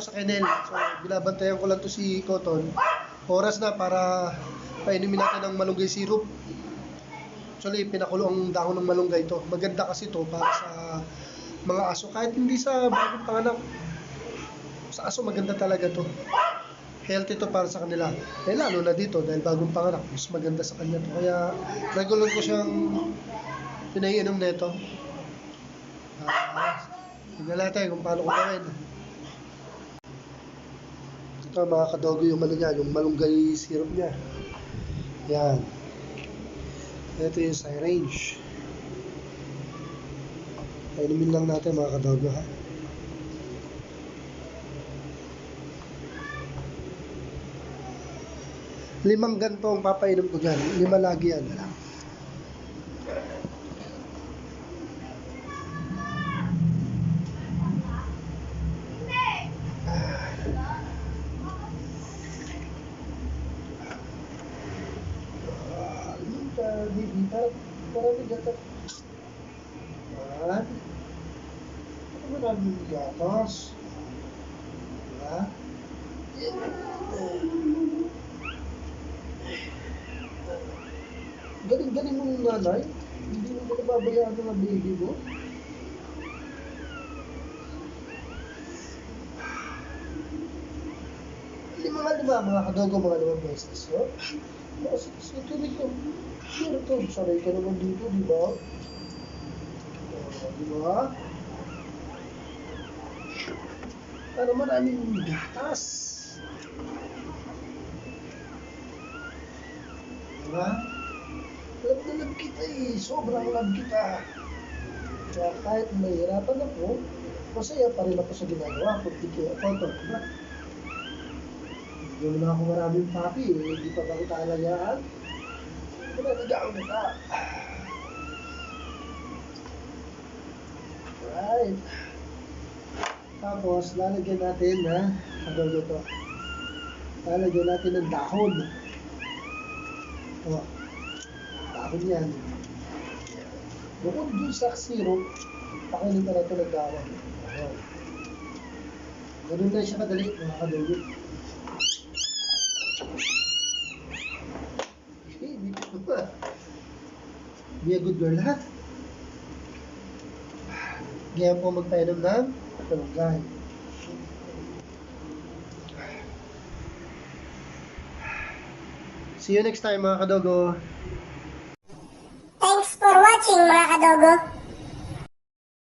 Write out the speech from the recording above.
sa kennel. So, binabantayan ko lang to si Cotton. Oras na para painumin natin ng malunggay syrup. Actually, pinakulo ang dahon ng malunggay to. Maganda kasi to para sa mga aso. Kahit hindi sa bagong panganak. Sa aso, maganda talaga to. Healthy to para sa kanila. Eh, lalo na dito, dahil bagong panganak, mas maganda sa kanya to. Kaya, regular ko siyang pinaiinom na ito. Tignan natin kung paano ko gawin. Ito mga kadogo yung ano niya, yung malunggay syrup niya. Yan. Ito yung syringe. Painumin lang natin mga kadogo ha. Limang ganito ang papainom ko dyan. 5 lagi yan. Maraming gatas. Maraming gatas. Diba? Galing-galing mong nanay. Hindi mo nababayaan ng mga baby mo. Mga kadogo, mga 5 beses, no? Kasi tuloy ko. Sure to, sanay ka naman dito, di ba? Di ba? Ano maraming gatas. Diba? Love na love kita eh. Sobrang love kita. Kaya kahit mahirapan ako, masaya pa rin ako sa ginagawa ko. Hindi kaya ako, diba? Hindi na ako maraming papi eh. Hindi pa ba kita alagaan? Nagagaw na ka. Right. Tapos, lalagyan natin na adobo to. Lalagyan natin ng dahon. O, dahon yan. Bukod dun sa syrup, pakainin ka na ito ng dahon. Ganun lang siya kadali, mga kadogo. Be a good girl, ha? Ngayon po magpainom ng malunggay. See you next time, mga kadogo. Thanks for watching, mga kadogo.